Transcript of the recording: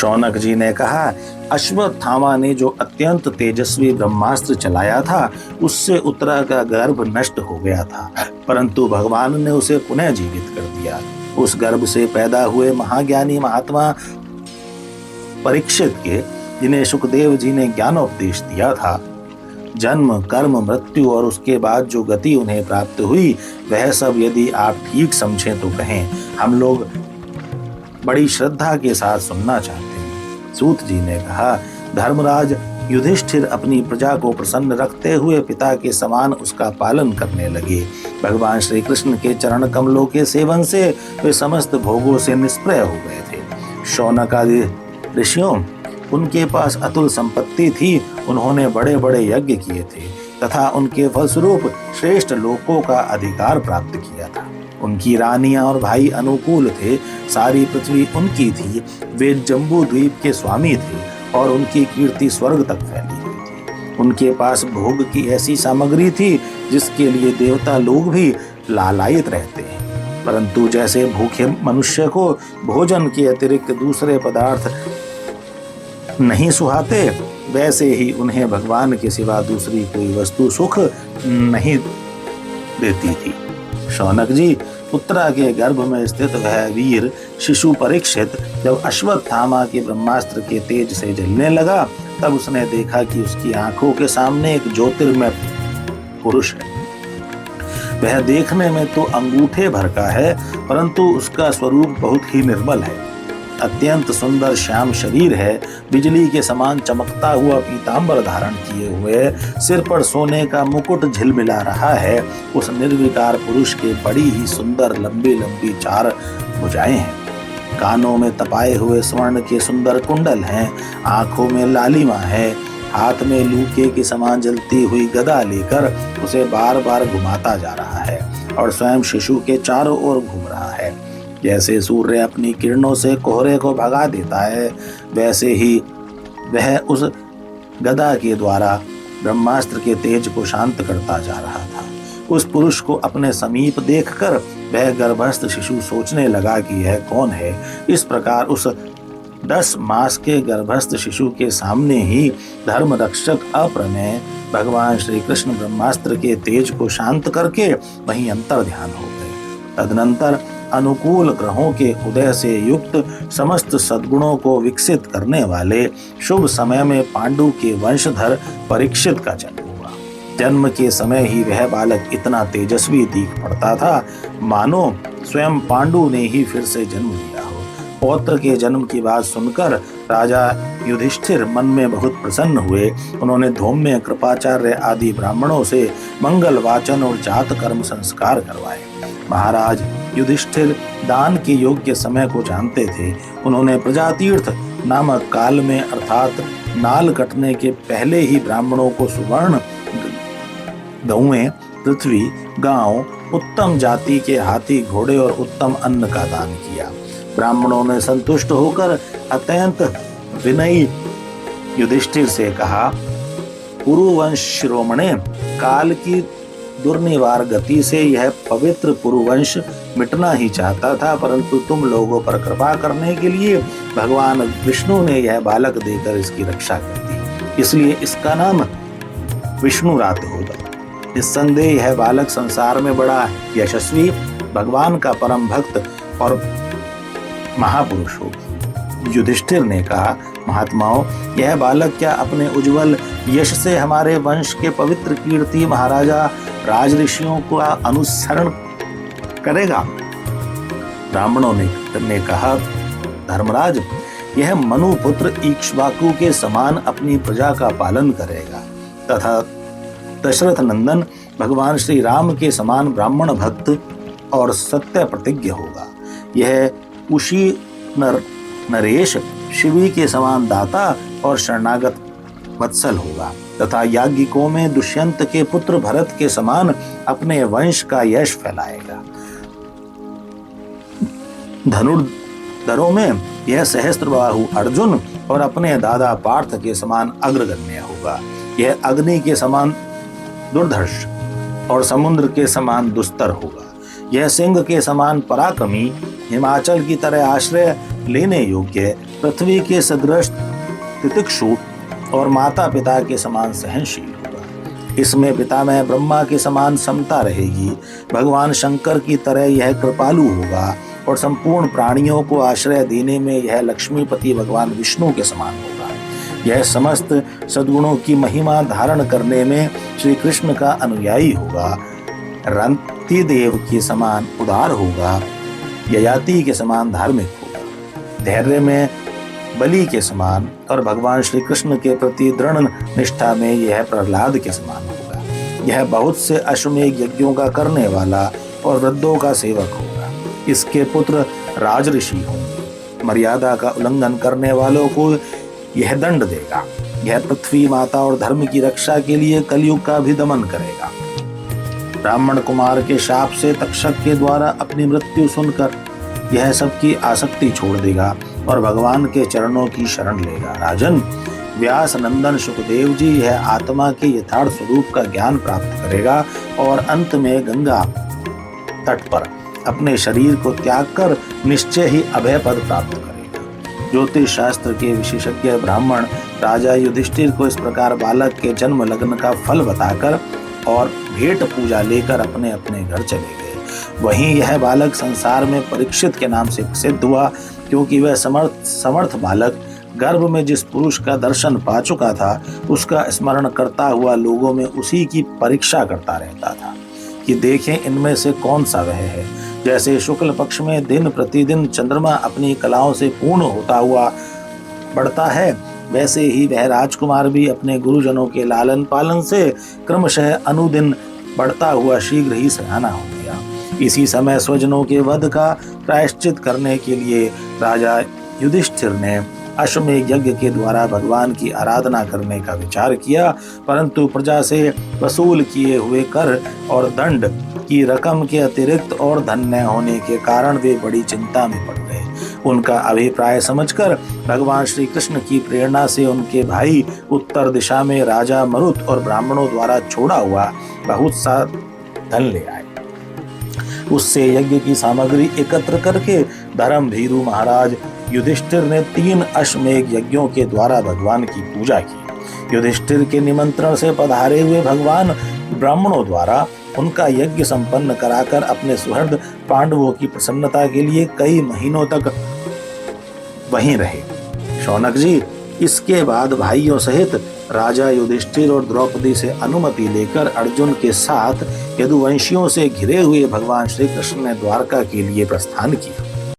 शौनक जी ने कहा, अश्वत्थामा ने जो अत्यंत तेजस्वी ब्रह्मास्त्र चलाया था उससे उत्तरा का गर्भ नष्ट हो गया था, परंतु भगवान ने उसे पुनः जीवित कर दिया। उस गर्भ से पैदा हुए महाज्ञानी महात्मा परीक्षित के, जिन्हें सुखदेव जी ने ज्ञानोपदेश दिया था, जन्म कर्म मृत्यु और उसके बाद जो गति उन्हें प्राप्त हुई वह सब यदि आप ठीक समझें तो कहें। हम लोग बड़ी श्रद्धा के साथ सुनना चाहते हैं। सूत जी ने कहा, धर्मराज युधिष्ठिर अपनी प्रजा को प्रसन्न रखते हुए पिता के समान उसका पालन करने लगे। भगवान श्री कृष्ण के चरण कमलों के सेवन से वे समस्त भोगों से निष्प्रय हो गए थे। शौनक आदि ऋषियों, उनके पास अतुल संपत्ति थी। उन्होंने बड़े बड़े यज्ञ किए थे तथा उनके फलस्वरूप श्रेष्ठ लोकों का अधिकार प्राप्त किया था। उनकी रानियां और भाई अनुकूल थे। सारी पृथ्वी उनकी थी। वे जम्बू द्वीप के स्वामी थे और उनकी कीर्ति स्वर्ग तक फैली हुई थी। उनके पास भोग की ऐसी सामग्री थी जिसके लिए देवता लोग भी लालायित रहते हैं, परंतु जैसे भूखे मनुष्य को भोजन के अतिरिक्त दूसरे पदार्थ नहीं सुहाते, वैसे ही उन्हें भगवान के सिवा दूसरी कोई वस्तु सुख नहीं देती थी। शौनक जी, उत्तरा के गर्भ में स्थित वह वीर शिशु परीक्षित जब अश्वत्थामा के ब्रह्मास्त्र के तेज से जलने लगा, तब उसने देखा कि उसकी आंखों के सामने एक ज्योतिर्मय पुरुष है। वह देखने में तो अंगूठे भर का है, परंतु उसका स्वरूप बहुत ही निर्मल है। अत्यंत सुंदर श्याम शरीर है। बिजली के समान चमकता हुआ पीतांबर धारण किए हुए, सिर पर सोने का मुकुट झिलमिला रहा है। उस निर्विकार पुरुष के बड़ी ही सुंदर लंबी लंबी 4 भुजाएं हैं। कानों में तपाए हुए स्वर्ण के सुंदर कुंडल हैं। आंखों में लालिमा है। हाथ में लूके के समान जलती हुई गदा लेकर उसे बार बार घुमाता जा रहा है और स्वयं शिशु के चारों ओर घूम रहा है। जैसे सूर्य अपनी किरणों से कोहरे को भगा देता है, वैसे ही वह उस गदा के द्वारा ब्रह्मास्त्र के तेज को शांत करता जा रहा था। उस पुरुष को अपने समीप देखकर वह गर्भस्थ शिशु सोचने लगा कि यह कौन है। इस प्रकार उस 10 मास के गर्भस्थ शिशु के सामने ही धर्म रक्षक अप्रमेय भगवान श्री कृष्ण ब्रह्मास्त्र के तेज को शांत करके वहीं अंतर ध्यान हो गए। तदनंतर अनुकूल ग्रहों के उदय से युक्त समस्त सद्गुणों को विकसित करने वाले शुभ समय में पांडु के वंशधर परीक्षित का जन्म हुआ। जन्म के समय ही वह बालक इतना तेजस्वी दिख पड़ता था, मानो स्वयं पांडु ने ही फिर से जन्म लिया हो। पौत्र के जन्म की बात सुनकर राजा युधिष्ठिर मन में बहुत प्रसन्न हुए। उन्होंने धौम्य, कृपाचार्य आदि ब्राह्मणों से मंगल वाचन और जात कर्म संस्कार करवाए। महाराज युधिष्ठिर दान के योग्य समय को जानते थे। उन्होंने प्रजातीर्थ नामक काल में अर्थात नाल कटने के पहले ही ब्राह्मणों को सुवर्ण, गौएं, पृथ्वी, गांव, उत्तम जाति के हाथी, घोड़े और उत्तम अन्न का दान किया। ब्राह्मणों ने संतुष्ट होकर अत्यंत विनयी युधिष्ठिर से कहा, पुरुवंश शिरोमणे, काल की दुर्निवार गति से यह पवित्र पुरुवंश मिटना ही चाहता था, परंतु तुम लोगों पर कृपा करने के लिए भगवान विष्णु ने यह बालक देकर इसकी रक्षा कर दी, इसलिए इसका नाम विष्णुरात होगा। निस्संदेह यह बालक संसार में बड़ा यशस्वी, भगवान का परम भक्त और महापुरुष होगा। युधिष्ठिर ने कहा, महात्माओं, यह बालक क्या अपने उज्जवल यश से हमारे वंश के पवित्र कीर्ति महाराजा राजऋषियों का अनुसरण करेगा? ब्राह्मणों ने कहा, धर्मराज, यह मनुपुत्र इक्ष्वाकु के समान अपनी प्रजा का पालन करेगा तथा दशरथ नंदन भगवान श्री राम के समान ब्राह्मण भक्त और सत्य प्रतिज्ञ होगा। यह उशी नरेश शिवी के समान दाता और शरणागत वत्सल होगा तथा याज्ञिकों में दुष्यंत के पुत्र भरत के समान अपने वंश का यश फैलाएगा। धनुर्धरों में यह सहस्त्रबाहु अर्जुन और अपने दादा पार्थ के समान अग्रगण्य होगा। यह अग्नि के समान दुर्धर्ष और समुद्र के समान दुस्तर होगा। यह सिंह के समान पराक्रमी, हिमाचल की तरह आश्रय लेने योग्य, पृथ्वी के सदृश तितिक्षु और माता पिता के समान सहनशील होगा। इसमें पितामह ब्रह्मा के समान समता रहेगी। भगवान शंकर की तरह यह कृपालु होगा और संपूर्ण प्राणियों को आश्रय देने में यह लक्ष्मीपति भगवान विष्णु के समान होगा। यह समस्त सद्गुणों की महिमा धारण करने में श्री कृष्ण का अनुयायी होगा। रंती देव के समान उदार होगा, ययाति के समान धार्मिक होगा, धैर्य में बलि के समान और भगवान श्री कृष्ण के प्रति दृढ़ निष्ठा में यह प्रहलाद के समान होगा। यह बहुत से अश्वमेध यज्ञों का करने वाला और वृद्धों का सेवक होगा। इसके पुत्र राजऋषि होंगे। मर्यादा का उल्लंघन करने वालों को यह दंड देगा। यह पृथ्वी माता और धर्म की रक्षा के लिए कलयुग का भी दमन करेगा। ब्राह्मण कुमार के शाप से तक्षक के द्वारा अपनी मृत्यु सुनकर यह सबकी आसक्ति छोड़ देगा और भगवान के चरणों की शरण लेगा। राजन, व्यास नंदन सुखदेव जी यह आत्मा के यथार्थ स्वरूप का ज्ञान प्राप्त करेगा और अंत में गंगा तट पर अपने शरीर को त्याग कर निश्चय ही अभय पद प्राप्त करेगा। ज्योतिष शास्त्र के विशेषज्ञ ब्राह्मण राजा युधिष्ठिर को इस प्रकार बालक के जन्म लग्न का फल बताकर और भेंट पूजा लेकर अपने अपने घर चले गए। वहीं यह बालक संसार में परीक्षित के नाम से प्रसिद्ध हुआ, क्योंकि वह समर्थ बालक गर्भ में जिस पुरुष का दर्शन पा चुका था उसका स्मरण करता हुआ लोगों में उसी की परीक्षा करता रहता था कि देखें इनमें से कौन सा वह है। जैसे शुक्ल पक्ष में दिन प्रतिदिन चंद्रमा अपनी कलाओं से पूर्ण होता हुआ बढ़ता है, वैसे ही वह राजकुमार भी अपने गुरुजनों के लालन पालन से क्रमशः अनुदिन बढ़ता हुआ शीघ्र ही सयाना हो गया। इसी समय स्वजनों के वध का प्रायश्चित करने के लिए राजा युधिष्ठिर ने अश्वमेध यज्ञ के द्वारा भगवान की आराधना करने का विचार किया, परंतु प्रजा से वसूल किए हुए कर और दंड की रकम के अतिरिक्त और धन न होने के कारण वे बड़ी चिंता में पड़ गए। उनका अभिप्राय समझकर भगवान श्री कृष्ण की प्रेरणा से उनके भाई उत्तर दिशा में राजा मरुत और ब्राह्मणों द्वारा छोड़ा हुआ बहुत सा धन ले आए। उससे यज्ञ की सामग्री एकत्र करके धर्म भीरु महाराज युधिष्ठिर ने 3 अश्वमेध यज्ञों के द्वारा भगवान की पूजा की। युधिष्ठिर के निमंत्रण से पधारे हुए भगवान ब्राह्मणों द्वारा उनका यज्ञ संपन्न कराकर अपने सुहृद पांडवों की प्रसन्नता के लिए कई महीनों तक वहीं रहे। शौनक जी, इसके बाद भाइयों सहित राजा युधिष्ठिर और द्रौपदी से अनुमति लेकर अर्जुन के साथ यदुवंशियों से घिरे हुए भगवान श्री कृष्ण ने द्वारका के लिए प्रस्थान किया।